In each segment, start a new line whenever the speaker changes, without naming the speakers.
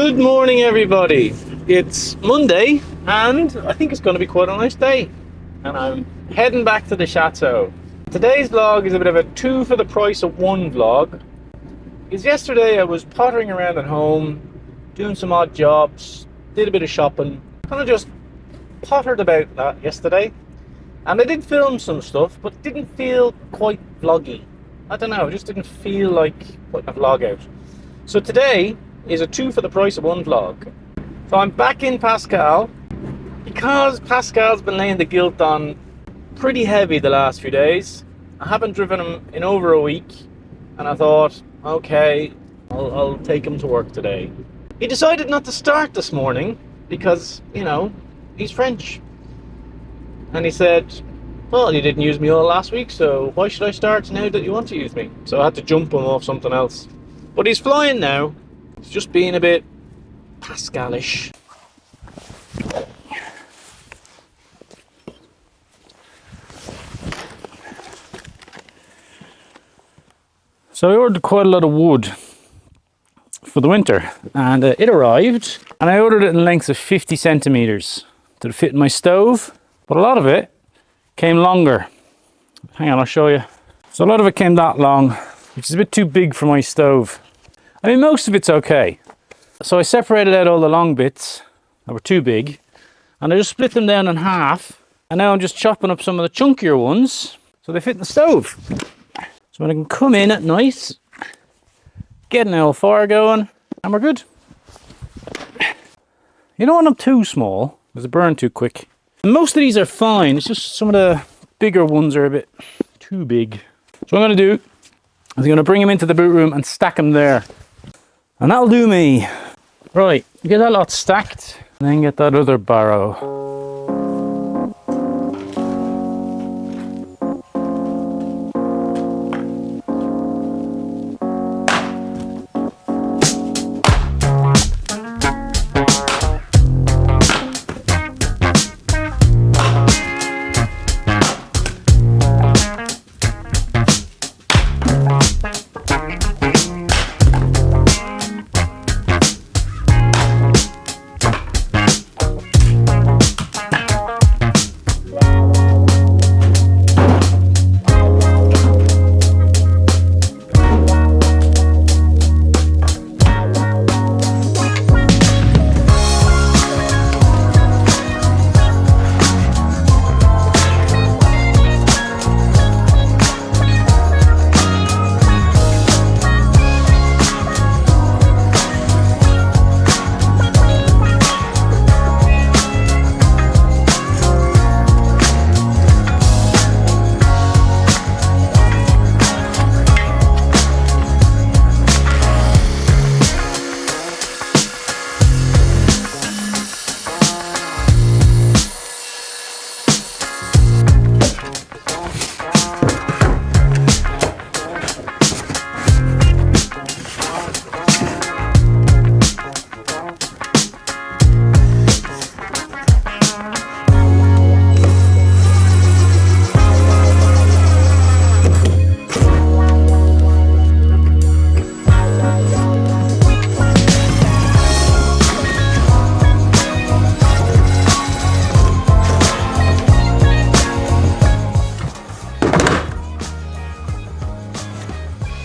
Good morning, everybody. It's Monday, and I think it's going to be quite a nice day. And I'm heading back to the Chateau. Today's vlog is a bit of a two for the price of one vlog. Because yesterday I was pottering around at home, doing some odd jobs, did a bit of shopping, kind of just pottered about that yesterday. And I did film some stuff, but it didn't feel quite vloggy. I don't know, it just didn't feel like putting a vlog out. So today is a two for the price of one vlog. So I'm back in Pascal because Pascal's been laying the guilt on pretty heavy the last few days. I haven't driven him in over a week, and I thought, okay, I'll take him to work today. He decided not to start this morning because, you know, he's French. And he said, well, you didn't use me all last week, so why should I start now that you want to use me? So I had to jump him off something else. But he's flying now. He's just being a bit Pascal-ish. So I ordered quite a lot of wood for the winter, and it arrived, and I ordered it in lengths of 50 centimeters to fit in my stove, but a lot of it came longer. Hang on, I'll show you. So a lot of it came that long, which is a bit too big for my stove. I mean, most of it's okay. So I separated out all the long bits that were too big, and I just split them down in half, and now I'm just chopping up some of the chunkier ones so they fit in the stove. So when I can come in at night, get an old fire going, and we're good. You don't want them too small, because they burn too quick. And most of these are fine, it's just some of the bigger ones are a bit too big. So what I'm going to do is I'm going to bring them into the boot room and stack them there. And that'll do me. Right, get that lot stacked, and then get that other barrow.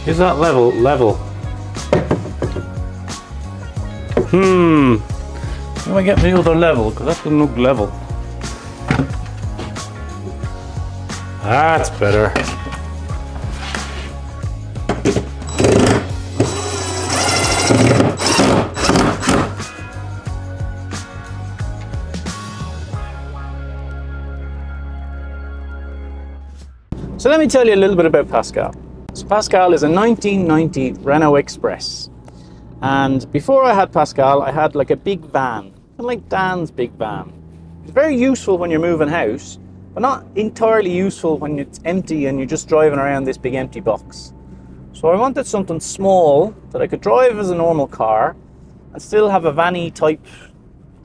Is that level? How do I get the other level? Because that doesn't look level. That's better. So let me tell you a little bit about Pascal. So Pascal is a 1990 Renault Express, and before I had Pascal I had like a big van, kind of like Dan's big van. It's very useful when you're moving house, but not entirely useful when it's empty and you're just driving around this big empty box. So I wanted something small that I could drive as a normal car and still have a vanny type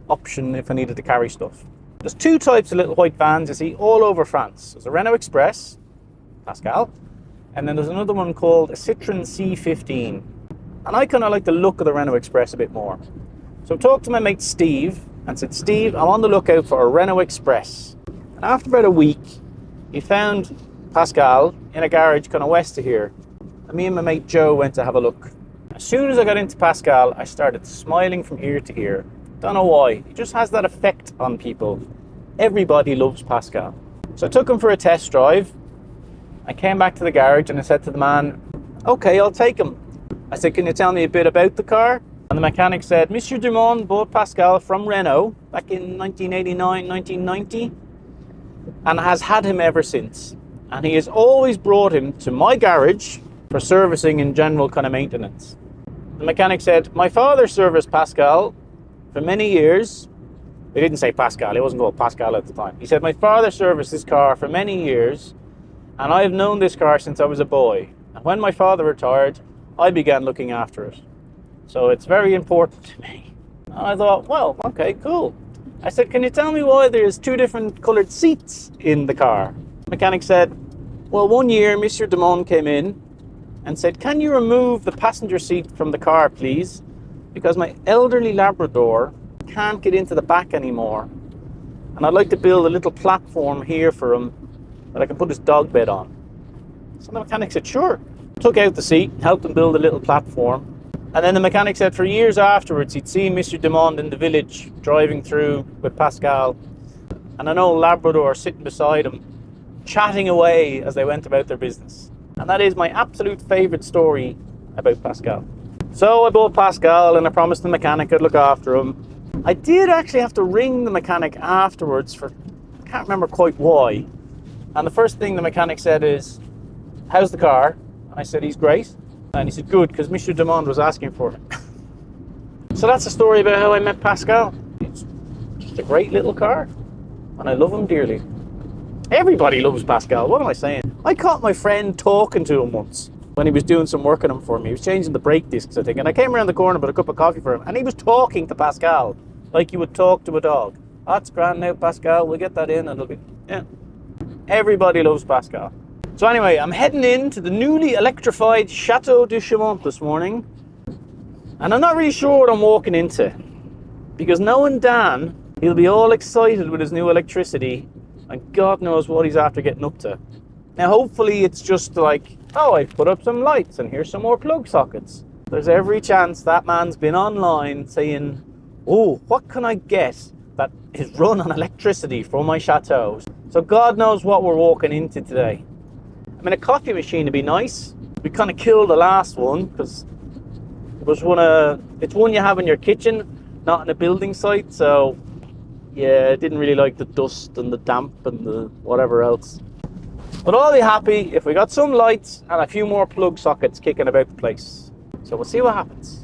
option if I needed to carry stuff. There's two types of little white vans you see all over France. There's a Renault Express, Pascal, and then there's another one called a Citroen C15. And I kind of like the look of the Renault Express a bit more. So I talked to my mate Steve and said, Steve, I'm on the lookout for a Renault Express. And after about a week, he found Pascal in a garage kind of west of here. And me and my mate Joe went to have a look. As soon as I got into Pascal, I started smiling from ear to ear. Don't know why. It just has that effect on people. Everybody loves Pascal. So I took him for a test drive. I came back to the garage and I said to the man, okay, I'll take him. I said, can you tell me a bit about the car? And the mechanic said, Monsieur Dumont bought Pascal from Renault back in 1989, 1990, and has had him ever since. And he has always brought him to my garage for servicing and general kind of maintenance. The mechanic said, my father serviced Pascal for many years. He didn't say Pascal, he wasn't called Pascal at the time. He said, my father serviced this car for many years, and I have known this car since I was a boy. And when my father retired, I began looking after it. So it's very important to me. And I thought, well, okay, cool. I said, can you tell me why there's 2 different coloured seats in the car? The mechanic said, well, one year Monsieur Dumont came in and said, can you remove the passenger seat from the car, please? Because my elderly Labrador can't get into the back anymore. And I'd like to build a little platform here for him that I can put his dog bed on. So the mechanic said, sure. Took out the seat, helped him build a little platform. And then the mechanic said for years afterwards, he'd seen Mr. Dumont in the village driving through with Pascal. And an old Labrador sitting beside him, chatting away as they went about their business. And that is my absolute favourite story about Pascal. So I bought Pascal and I promised the mechanic I'd look after him. I did actually have to ring the mechanic afterwards for, I can't remember quite why. And the first thing the mechanic said is, how's the car? And I said, he's great. And he said, good, because Mr. Dumont was asking for it. So that's the story about how I met Pascal. It's just a great little car. And I love him dearly. Everybody loves Pascal, what am I saying? I caught my friend talking to him once when he was doing some work on him for me. He was changing the brake discs, I think. And I came around the corner with a cup of coffee for him. And he was talking to Pascal like you would talk to a dog. Oh, that's grand now, Pascal. We'll get that in and it'll be... Yeah. Everybody loves Pascal. So anyway, I'm heading into the newly electrified Chateau de Chaumont this morning. And I'm not really sure what I'm walking into. Because knowing Dan, he'll be all excited with his new electricity. And God knows what he's after getting up to. Now hopefully it's just like, oh, I've put up some lights and here's some more plug sockets. There's every chance that man's been online saying, oh, what can I get that is run on electricity for my Chateau? So God knows what we're walking into today. I mean, a coffee machine would be nice. We kind of killed the last one because it's one you have in your kitchen, not in a building site. So yeah, I didn't really like the dust and the damp and the whatever else. But I'll be happy if we got some lights and a few more plug sockets kicking about the place. So we'll see what happens.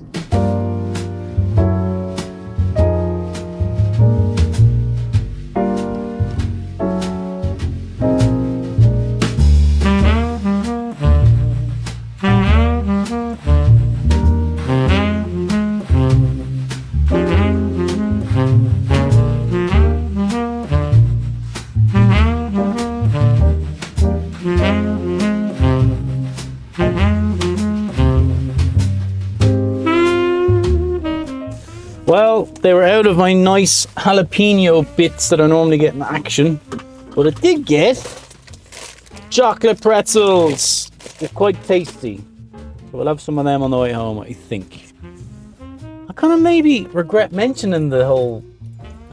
Well, they were out of my nice jalapeno bits that I normally get in action, but I did get chocolate pretzels. They're quite tasty. So we'll have some of them on the way home, I think. I kind of maybe regret mentioning the whole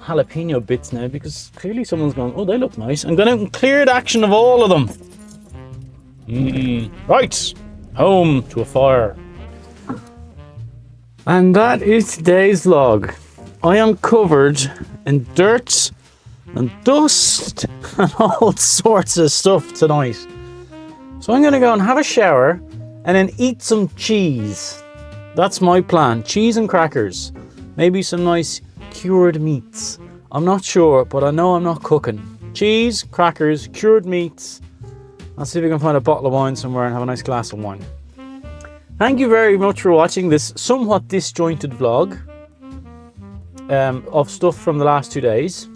jalapeno bits now because clearly someone's going, oh, they look nice. I'm going out and cleared action of all of them. Right, home to a fire. And that is today's vlog. I am covered in dirt and dust and all sorts of stuff tonight. So I'm going to go and have a shower and then eat some cheese. That's my plan. Cheese and crackers. Maybe some nice cured meats. I'm not sure, but I know I'm not cooking. Cheese, crackers, cured meats. I'll see if we can find a bottle of wine somewhere and have a nice glass of wine. Thank you very much for watching this somewhat disjointed vlog of stuff from the last 2 days.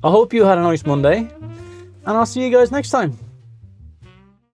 I hope you had a nice Monday, and I'll see you guys next time.